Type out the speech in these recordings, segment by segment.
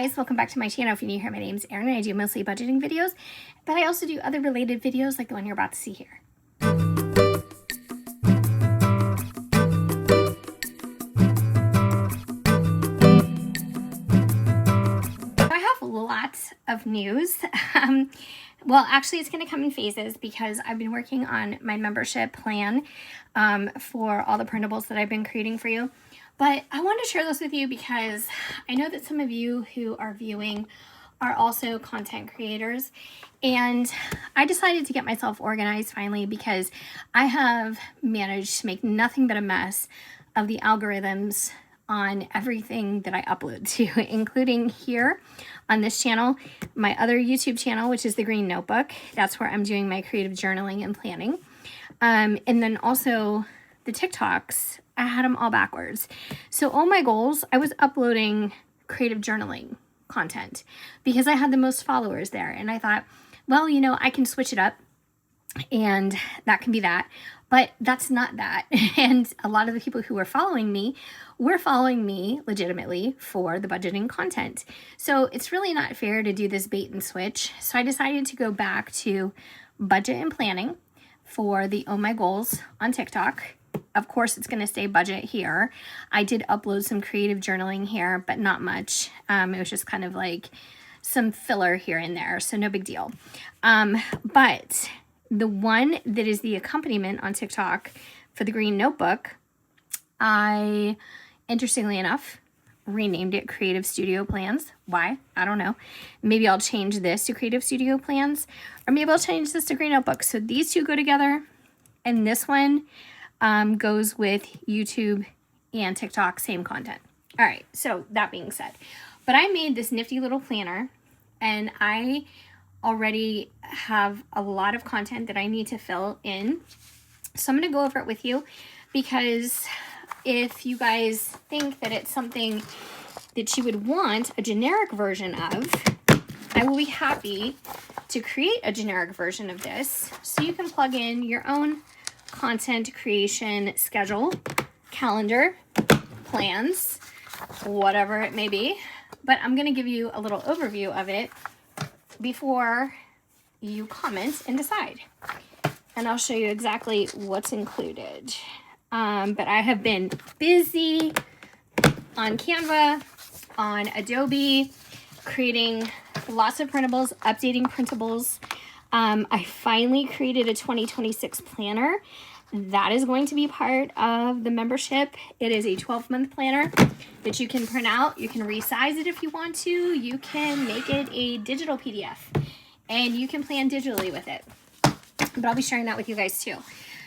Guys, welcome back to my channel. If you're new here, my name's Erin and I do mostly budgeting videos, but I also do other related videos like the one you're about to see here. I have lots of news. Well, actually, it's going to come in phases because I've been working on my membership plan for all the printables that I've been creating for you. But I want to share this with you because I know that some of you who are viewing are also content creators. And I decided to get myself organized finally because I have managed to make nothing but a mess of the algorithms on everything that I upload to, including here on this channel, my other YouTube channel, which is the Green Notebook. That's where I'm doing my creative journaling and planning. And then also the TikToks, I had them all backwards. So all my goals, I was uploading creative journaling content because I had the most followers there. And I thought, well, you know, I can switch it up and that can be that. But that's not that. And a lot of the people who were following me were following me legitimately for the budgeting content. So it's really not fair to do this bait and switch. So I decided to go back to budget and planning for the Oh My Goals on TikTok. Of course, it's going to stay budget here. I did upload some creative journaling here, but not much. It was just kind of like some filler here and there, so no big deal. But the one that is the accompaniment on TikTok for the Green Notebook, I, interestingly enough, renamed it Creative Studio Plans. Why? I don't know. Maybe I'll change this to Creative Studio Plans, or maybe I'll change this to Green Notebook. So these two go together, and this one goes with YouTube and TikTok, same content. All right, so that being said, but I made this nifty little planner and I already have a lot of content that I need to fill in. So I'm going to go over it with you because if you guys think that it's something that you would want a generic version of, I will be happy to create a generic version of this so you can plug in your own content creation schedule, calendar, plans, whatever it may be. But I'm going to give you a little overview of it before you comment and decide. And I'll show you exactly what's included. But I have been busy on Canva, on Adobe, creating lots of printables, updating printables. I finally created a 2026 planner. That is going to be part of the membership. It is a 12-month planner that you can print out. You can resize it if you want to. You can make it a digital PDF and you can plan digitally with it. But I'll be sharing that with you guys too.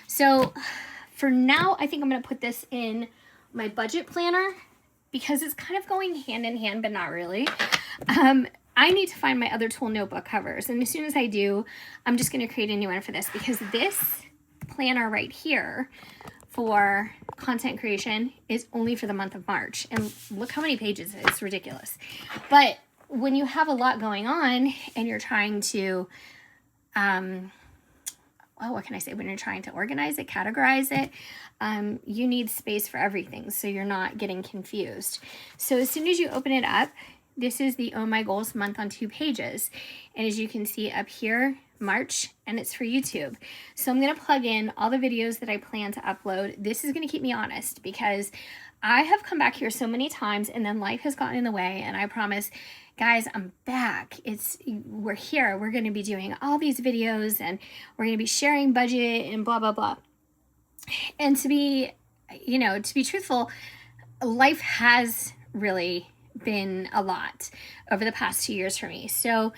So for now, I think I'm going to put this in my budget planner because it's kind of going hand in hand, but not really. I need to find my other tool notebook covers. And as soon as I do, I'm just going to create a new one for this because this planner right here for content creation is only for the month of March. And look how many pages it is. It's ridiculous. But when you have a lot going on and you're trying to, well, what can I say? When you're trying to organize it, categorize it, you need space for everything so you're not getting confused. So as soon as you open it up, this is the Oh My Goals month on 2 pages. And as you can see up here, March, and it's for YouTube. So I'm going to plug in all the videos that I plan to upload. This is going to keep me honest because I have come back here so many times and then life has gotten in the way. And I promise, guys, I'm back. We're here. We're going to be doing all these videos and we're going to be sharing budget and blah, blah, blah. And to be truthful, life has really been a lot over the past 2 years for me. So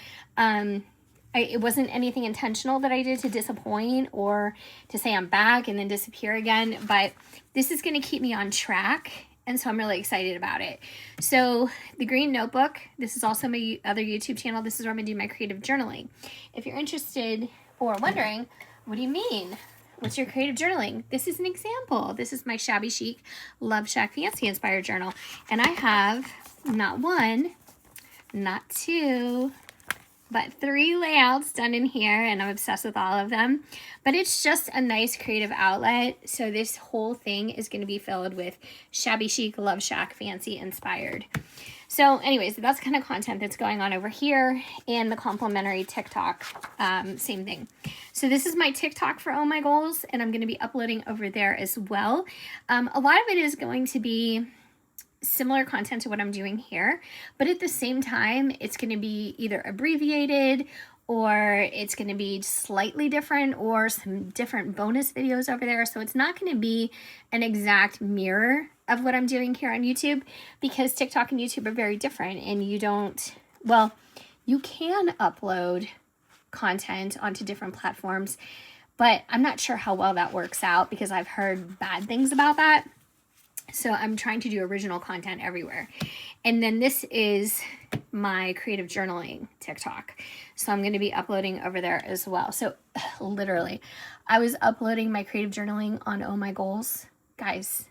it wasn't anything intentional that I did to disappoint or to say I'm back and then disappear again, but this is going to keep me on track. And so I'm really excited about it. So the Green Notebook, this is also my other YouTube channel. This is where I'm going to do my creative journaling. If you're interested or wondering, what do you mean? What's your creative journaling? This is an example. This is my Shabby Chic Love Shack Fancy inspired journal. And I have not one, not two, but 3 layouts done in here, and I'm obsessed with all of them. But it's just a nice creative outlet. So this whole thing is going to be filled with Shabby Chic Love Shack Fancy inspired. So anyways, that's kind of content that's going on over here, and the complimentary TikTok, same thing. So this is my TikTok for Oh My Goals, and I'm going to be uploading over there as well. A lot of it is going to be similar content to what I'm doing here, but at the same time, it's going to be either abbreviated, or it's going to be slightly different, or some different bonus videos over there. So it's not going to be an exact mirror of what I'm doing here on YouTube, because TikTok and YouTube are very different, and you don't, well, you can upload content onto different platforms, but I'm not sure how well that works out, because I've heard bad things about that. So I'm trying to do original content everywhere. And then this is my creative journaling TikTok. So I'm going to be uploading over there as well. So literally, I was uploading my creative journaling on Oh My Goals. Guys,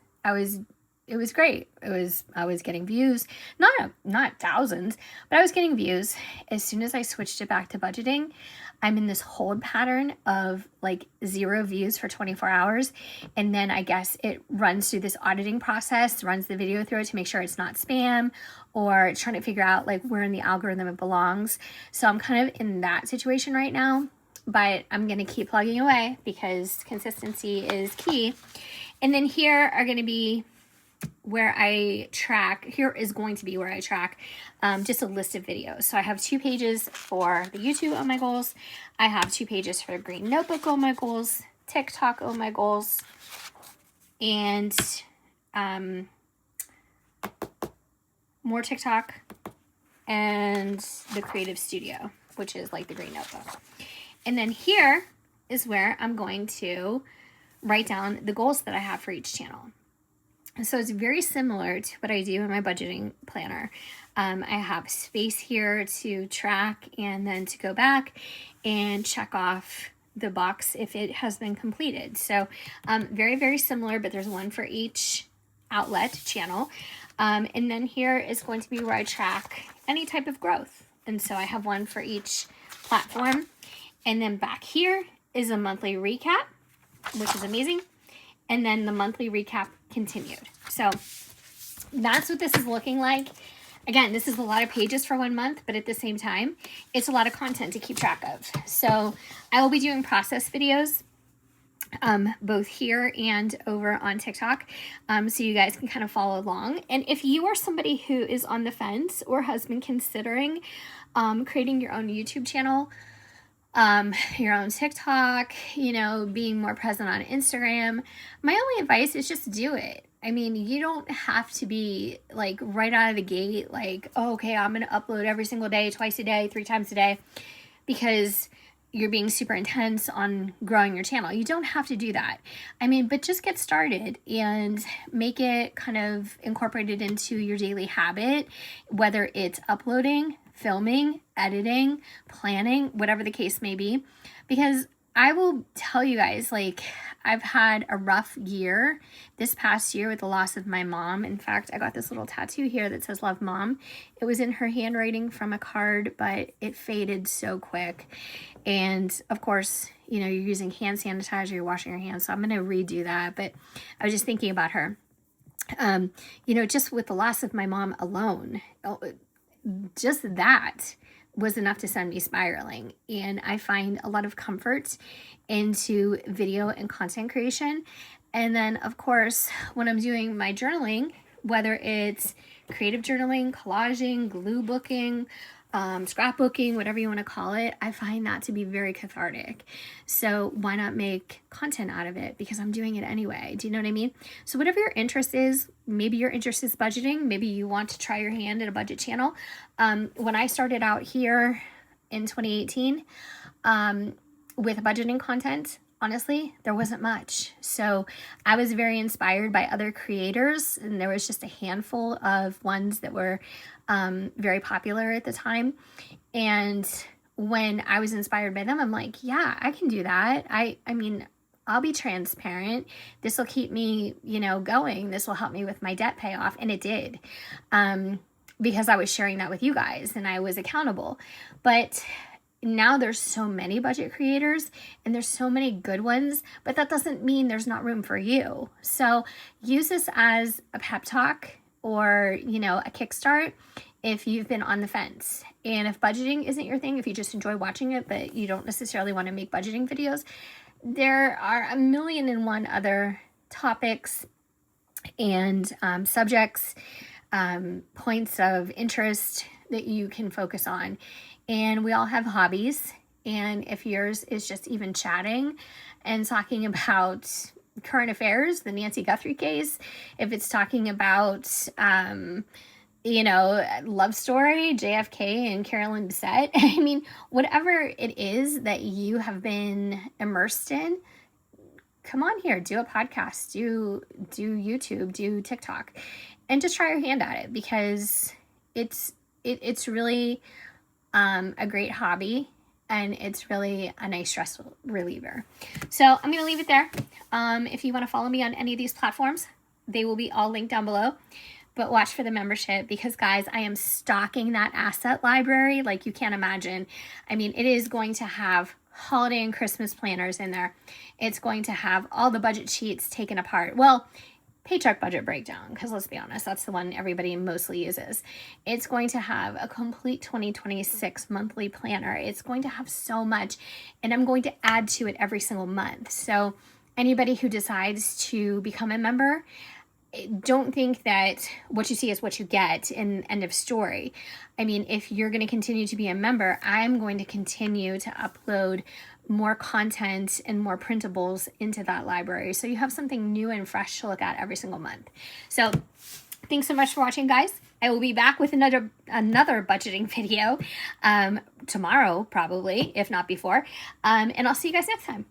it was great. I was getting views, not thousands, but I was getting views. As soon as I switched it back to budgeting, I'm in this hold pattern of like 0 views for 24 hours. And then I guess it runs through this auditing process, runs the video through it to make sure it's not spam, or it's trying to figure out like where in the algorithm it belongs. So I'm kind of in that situation right now, but I'm going to keep plugging away because consistency is key. And then here are going to be where I track, here is going to be where I track just a list of videos. So I have 2 pages for the YouTube Oh My Goals. I have 2 pages for Green Notebook Oh My Goals, TikTok Oh My Goals, and more TikTok, and the Creative Studio, which is like the Green Notebook. And then here is where I'm going to write down the goals that I have for each channel. So it's very similar to what I do in my budgeting planner. I have space here to track and then to go back and check off the box if it has been completed. So very, very similar, but there's one for each outlet channel. And then here is going to be where I track any type of growth. And so I have one for each platform. And then back here is a monthly recap, which is amazing. And then the monthly recap continued. So that's what this is looking like. Again, this is a lot of pages for 1 month, but at the same time, it's a lot of content to keep track of. So I will be doing process videos, both here and over on TikTok, so you guys can kind of follow along. And if you are somebody who is on the fence or has been considering creating your own YouTube channel, your own TikTok, you know, being more present on Instagram, my only advice is just do it. I mean, you don't have to be like right out of the gate, like, oh, okay, I'm going to upload every single day, twice a day, 3 times a day, because you're being super intense on growing your channel. You don't have to do that. I mean, but just get started and make it kind of incorporated into your daily habit, whether it's uploading, filming, editing, planning, whatever the case may be. Because I will tell you guys, like, I've had a rough year this past year with the loss of my mom. In fact, I got this little tattoo here that says "Love Mom." It was in her handwriting from a card, but it faded so quick. And of course, you know, you're using hand sanitizer, you're washing your hands, so I'm going to redo that. But I was just thinking about her. You know, just with the loss of my mom alone, just that was enough to send me spiraling. And I find a lot of comfort into video and content creation. And then, of course, when I'm doing my journaling, whether it's creative journaling, collaging, glue booking, scrapbooking, whatever you want to call it, I find that to be very cathartic. So why not make content out of it? Because I'm doing it anyway. Do you know what I mean? So whatever your interest is, maybe your interest is budgeting. Maybe you want to try your hand at a budget channel. When I started out here in 2018 with budgeting content, honestly, there wasn't much. So I was very inspired by other creators, and there was just a handful of ones that were very popular at the time. And when I was inspired by them, I'm like, yeah, I can do that. I mean, I'll be transparent. This will keep me, you know, going. This will help me with my debt payoff. And it did, because I was sharing that with you guys and I was accountable. But now there's so many budget creators and there's so many good ones, but that doesn't mean there's not room for you. So use this as a pep talk or, you know, a kickstart if you've been on the fence. And if budgeting isn't your thing, if you just enjoy watching it, but you don't necessarily want to make budgeting videos, there are a million and one other topics and subjects, points of interest that you can focus on. And we all have hobbies. And if yours is just even chatting and talking about current affairs, the Nancy Guthrie case, if it's talking about, love story, JFK and Carolyn Bessette, I mean, whatever it is that you have been immersed in, come on here, do a podcast, do YouTube, do TikTok, and just try your hand at it, because it's really a great hobby, and it's really a nice stress reliever. So I'm going to leave it there. If you want to follow me on any of these platforms, they will be all linked down below. But watch for the membership, because guys, I am stocking that asset library like you can't imagine. I mean, it is going to have holiday and Christmas planners in there. It's going to have all the budget sheets taken apart. Well, paycheck budget breakdown, because let's be honest, that's the one everybody mostly uses. It's going to have a complete 2026 monthly planner. It's going to have so much, and I'm going to add to it every single month. So anybody who decides to become a member, don't think that what you see is what you get, and end of story. I mean, if you're going to continue to be a member, I'm going to continue to upload more content and more printables into that library, so you have something new and fresh to look at every single month. So thanks so much for watching, guys. I will be back with another budgeting video tomorrow, probably, if not before. And I'll see you guys next time.